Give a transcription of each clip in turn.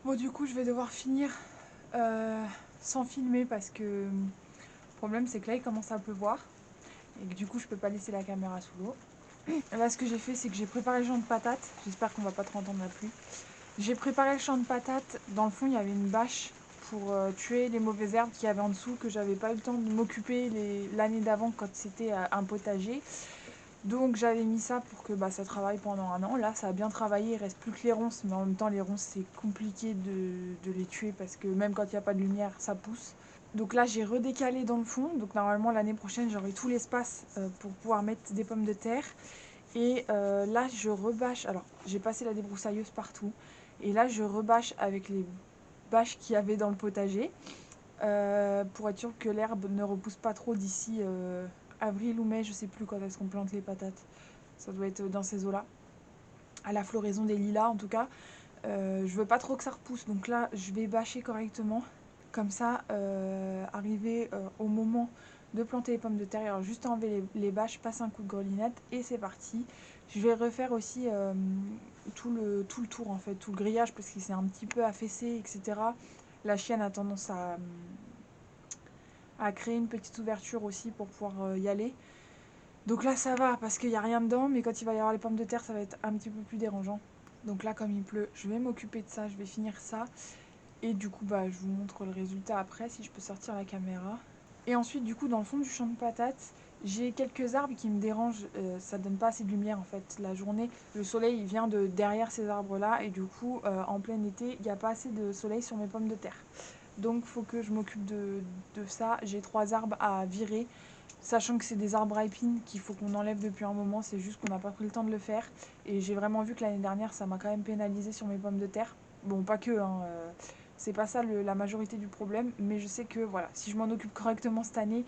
Bon, du coup, je vais devoir finir sans filmer parce que le problème, c'est que là, il commence à pleuvoir et que du coup, je peux pas laisser la caméra sous l'eau. Là, ce que j'ai fait, c'est que j'ai préparé le champ de patates. J'espère qu'on va pas trop entendre la pluie. J'ai préparé le champ de patates. Dans le fond, il y avait une bâche pour tuer les mauvaises herbes qu'il y avait en dessous, que j'avais pas eu le temps de m'occuper l'année d'avant quand c'était un potager. Donc j'avais mis ça pour que ça travaille pendant un an. Là, ça a bien travaillé, il reste plus que les ronces, mais en même temps, les ronces, c'est compliqué de les tuer parce que même quand il n'y a pas de lumière, ça pousse. Donc là, j'ai redécalé dans le fond. Donc normalement, l'année prochaine, j'aurai tout l'espace pour pouvoir mettre des pommes de terre. Et là, je rebâche. Alors, j'ai passé la débroussailleuse partout. Et là, je rebâche avec les bâches qu'il y avait dans le potager pour être sûr que l'herbe ne repousse pas trop d'ici avril ou mai. Je sais plus quand est-ce qu'on plante les patates. Ça doit être dans ces eaux-là. À la floraison des lilas, en tout cas. Je veux pas trop que ça repousse. Donc là, je vais bâcher correctement. Comme ça, arriver au moment de planter les pommes de terre, alors juste enlever les bâches, passer un coup de grelinette et c'est parti. Je vais refaire aussi tout le tour en fait, tout le grillage parce qu'il s'est un petit peu affaissé, etc. La chienne a tendance à créer une petite ouverture aussi pour pouvoir y aller. Donc là ça va parce qu'il n'y a rien dedans, mais quand il va y avoir les pommes de terre, ça va être un petit peu plus dérangeant. Donc là comme il pleut, je vais m'occuper de ça, je vais finir ça. Et du coup, je vous montre le résultat après, si je peux sortir la caméra. Et ensuite, du coup, dans le fond du champ de patates, j'ai quelques arbres qui me dérangent. Ça donne pas assez de lumière, en fait. La journée, le soleil, il vient de derrière ces arbres-là. Et du coup, en plein été, il n'y a pas assez de soleil sur mes pommes de terre. Donc, il faut que je m'occupe de ça. J'ai 3 arbres à virer. Sachant que c'est des arbres à épines qu'il faut qu'on enlève depuis un moment. C'est juste qu'on n'a pas pris le temps de le faire. Et j'ai vraiment vu que l'année dernière, ça m'a quand même pénalisé sur mes pommes de terre. Bon, pas que, hein. C'est pas ça la majorité du problème, mais je sais que voilà, si je m'en occupe correctement cette année,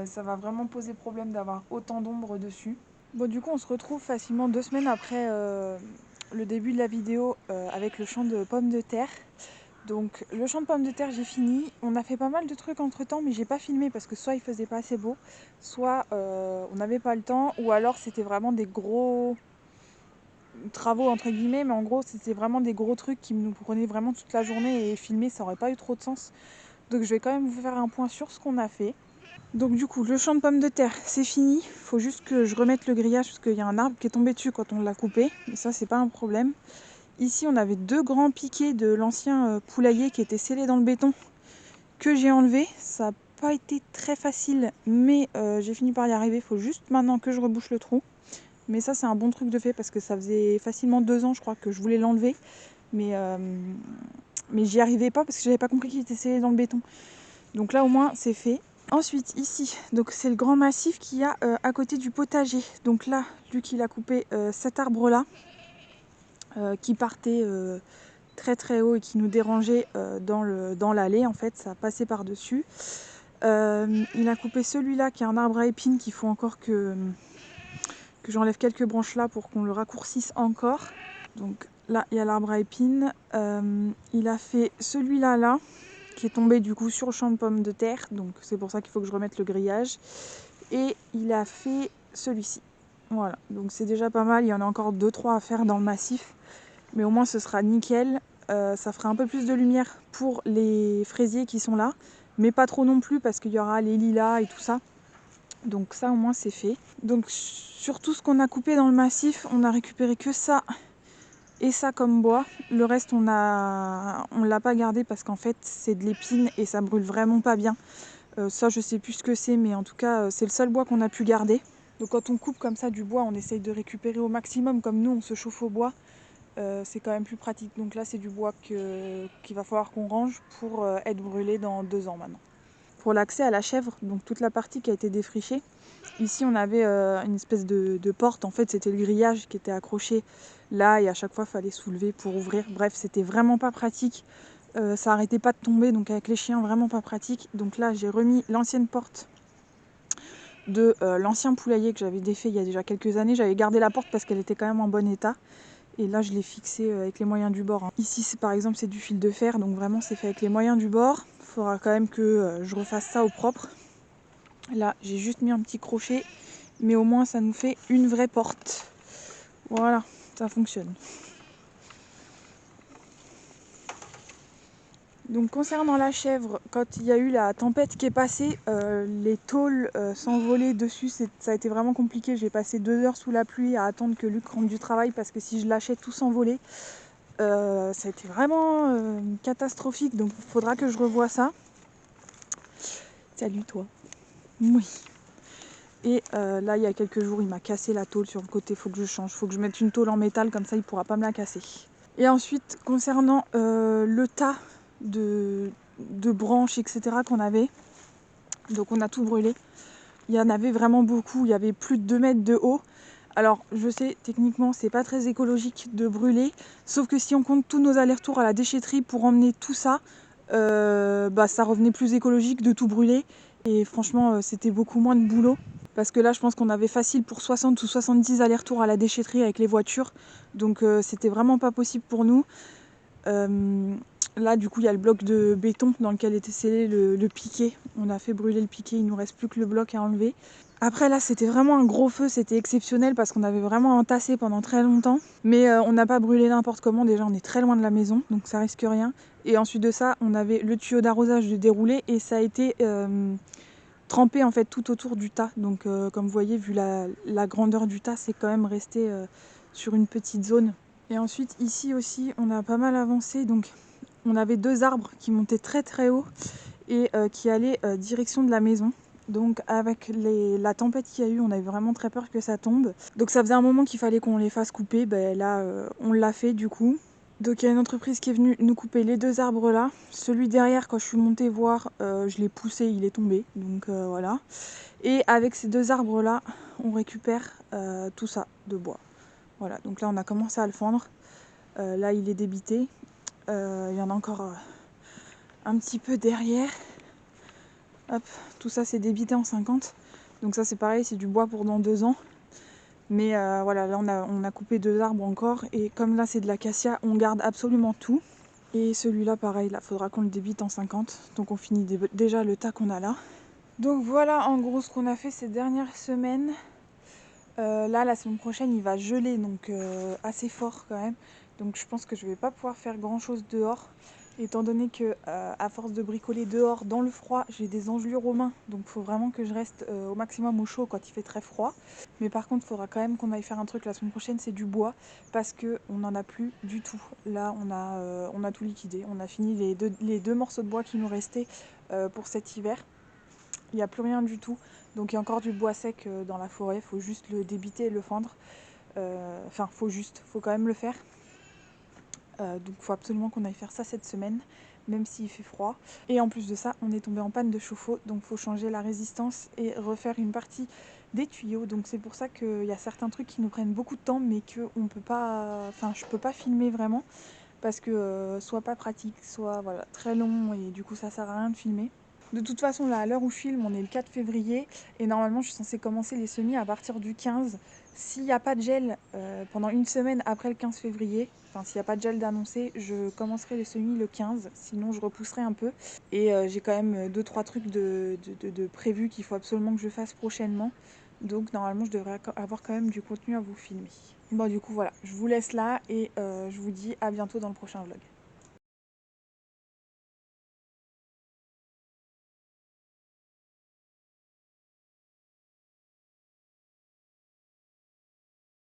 ça va vraiment poser problème d'avoir autant d'ombre dessus. Bon, du coup, on se retrouve facilement 2 semaines après le début de la vidéo avec le champ de pommes de terre. Donc, le champ de pommes de terre, j'ai fini. On a fait pas mal de trucs entre temps, mais j'ai pas filmé parce que soit il faisait pas assez beau, soit on n'avait pas le temps, ou alors c'était vraiment des gros travaux entre guillemets, mais en gros c'était vraiment des gros trucs qui nous prenaient vraiment toute la journée et filmer ça aurait pas eu trop de sens. Donc je vais quand même vous faire un point sur ce qu'on a fait. Donc du coup le champ de pommes de terre c'est fini, faut juste que je remette le grillage parce qu'il y a un arbre qui est tombé dessus quand on l'a coupé, mais ça c'est pas un problème. Ici on avait 2 grands piquets de l'ancien poulailler qui étaient scellés dans le béton que j'ai enlevé. Ça n'a pas été très facile mais j'ai fini par y arriver, il faut juste maintenant que je rebouche le trou. Mais ça c'est un bon truc de fait parce que ça faisait facilement 2 ans je crois que je voulais l'enlever. Mais j'y arrivais pas parce que j'avais pas compris qu'il était scellé dans le béton. Donc là au moins c'est fait. Ensuite ici, donc c'est le grand massif qu'il y a à côté du potager. Donc là, Luc il a coupé cet arbre là qui partait très très haut et qui nous dérangeait dans l'allée en fait, ça passait par dessus. Il a coupé celui-là qui est un arbre à épines qu'il faut encore que j'enlève quelques branches là pour qu'on le raccourcisse encore. Donc là il y a l'arbre à épines. Il a fait celui-là là qui est tombé du coup sur le champ de pommes de terre, donc c'est pour ça qu'il faut que je remette le grillage. Et il a fait celui-ci. Voilà, donc c'est déjà pas mal, il y en a encore 2-3 à faire dans le massif, mais au moins ce sera nickel. Ça fera un peu plus de lumière pour les fraisiers qui sont là, mais pas trop non plus parce qu'il y aura les lilas et tout ça. Donc ça au moins c'est fait. Donc sur tout ce qu'on a coupé dans le massif, on a récupéré que ça et ça comme bois. Le reste on l'a pas gardé parce qu'en fait c'est de l'épine et ça brûle vraiment pas bien. Ça je sais plus ce que c'est, mais en tout cas c'est le seul bois qu'on a pu garder. Donc quand on coupe comme ça du bois, on essaye de récupérer au maximum, comme nous on se chauffe au bois, c'est quand même plus pratique. Donc là c'est du bois qu'il va falloir qu'on range pour être brûlé dans 2 ans maintenant. Pour l'accès à la chèvre, donc toute la partie qui a été défrichée, ici on avait une espèce de porte, en fait c'était le grillage qui était accroché là et à chaque fois il fallait soulever pour ouvrir. Bref, c'était vraiment pas pratique, ça arrêtait pas de tomber, donc avec les chiens vraiment pas pratique. Donc là j'ai remis l'ancienne porte de l'ancien poulailler que j'avais défait il y a déjà quelques années. J'avais gardé la porte parce qu'elle était quand même en bon état. Et là, je l'ai fixée avec les moyens du bord. Ici, par exemple, c'est du fil de fer, donc vraiment, c'est fait avec les moyens du bord. Il faudra quand même que je refasse ça au propre. Là, j'ai juste mis un petit crochet, mais au moins, ça nous fait une vraie porte. Voilà, ça fonctionne. Donc concernant la chèvre, quand il y a eu la tempête qui est passée, les tôles s'envolaient dessus, ça a été vraiment compliqué. J'ai passé 2 heures sous la pluie à attendre que Luc rentre du travail parce que si je lâchais tout s'envolait. Ça a été vraiment catastrophique, donc il faudra que je revoie ça. Salut toi. Oui. Et là il y a quelques jours il m'a cassé la tôle sur le côté, faut que je change, faut que je mette une tôle en métal comme ça il pourra pas me la casser. Et ensuite concernant le tas de branches etc qu'on avait, donc on a tout brûlé. Il y en avait vraiment beaucoup, il y avait plus de 2 mètres de haut. Alors je sais techniquement c'est pas très écologique de brûler, sauf que si on compte tous nos allers-retours à la déchetterie pour emmener tout ça, ça revenait plus écologique de tout brûler. Et franchement c'était beaucoup moins de boulot. Parce que là je pense qu'on avait facile pour 60 ou 70 allers-retours à la déchetterie avec les voitures. Donc c'était vraiment pas possible pour nous. Là du coup il y a le bloc de béton dans lequel était scellé le piquet. On a fait brûler le piquet, il nous reste plus que le bloc à enlever. Après là c'était vraiment un gros feu, c'était exceptionnel parce qu'on avait vraiment entassé pendant très longtemps. Mais on n'a pas brûlé n'importe comment, déjà on est très loin de la maison donc ça risque rien. Et ensuite de ça on avait le tuyau d'arrosage de déroulé et ça a été trempé en fait tout autour du tas. Donc comme vous voyez vu la grandeur du tas c'est quand même resté sur une petite zone. Et ensuite ici aussi on a pas mal avancé, donc on avait 2 arbres qui montaient très très haut et qui allaient direction de la maison. Donc avec la tempête qu'il y a eu, on avait vraiment très peur que ça tombe. Donc ça faisait un moment qu'il fallait qu'on les fasse couper, là on l'a fait du coup. Donc il y a une entreprise qui est venue nous couper les 2 arbres là. Celui derrière quand je suis montée voir, je l'ai poussé, il est tombé, donc voilà. Et avec ces 2 arbres là, on récupère tout ça de bois. Voilà, donc là on a commencé à le fendre. Là il est débité. Il y en a encore un petit peu derrière. Hop, tout ça c'est débité en 50. Donc ça c'est pareil, c'est du bois pour dans 2 ans. Mais voilà, là on a coupé 2 arbres encore. Et comme là c'est de l'acacia, on garde absolument tout. Et celui-là pareil, là faudra qu'on le débite en 50. Donc on finit déjà le tas qu'on a là. Donc voilà en gros ce qu'on a fait ces dernières semaines. Là la semaine prochaine il va geler, donc assez fort quand même. Donc je pense que je vais pas pouvoir faire grand chose dehors. Étant donné que à force de bricoler dehors dans le froid, j'ai des engelures aux mains, donc il faut vraiment que je reste au maximum au chaud quand il fait très froid. Mais par contre, il faudra quand même qu'on aille faire un truc la semaine prochaine, c'est du bois, parce que on n'en a plus du tout. Là, on a tout liquidé, on a fini les deux morceaux de bois qui nous restaient pour cet hiver. Il n'y a plus rien du tout, donc il y a encore du bois sec dans la forêt, il faut juste le débiter et le fendre. Faut quand même le faire. Donc il faut absolument qu'on aille faire ça cette semaine, même s'il fait froid. Et en plus de ça, on est tombé en panne de chauffe-eau, donc il faut changer la résistance et refaire une partie des tuyaux. Donc c'est pour ça qu'il y a certains trucs qui nous prennent beaucoup de temps, mais que on peut pas, je peux pas filmer vraiment, parce que soit pas pratique, soit voilà, très long, et du coup ça sert à rien de filmer. De toute façon, là, à l'heure où je filme, on est le 4 février et normalement, je suis censée commencer les semis à partir du 15. S'il n'y a pas de gel pendant une semaine après le 15 février, enfin, s'il n'y a pas de gel d'annoncé, je commencerai les semis le 15. Sinon, je repousserai un peu. Et j'ai quand même 2-3 trucs de prévus qu'il faut absolument que je fasse prochainement. Donc, normalement, je devrais avoir quand même du contenu à vous filmer. Bon, du coup, voilà. Je vous laisse là et je vous dis à bientôt dans le prochain vlog.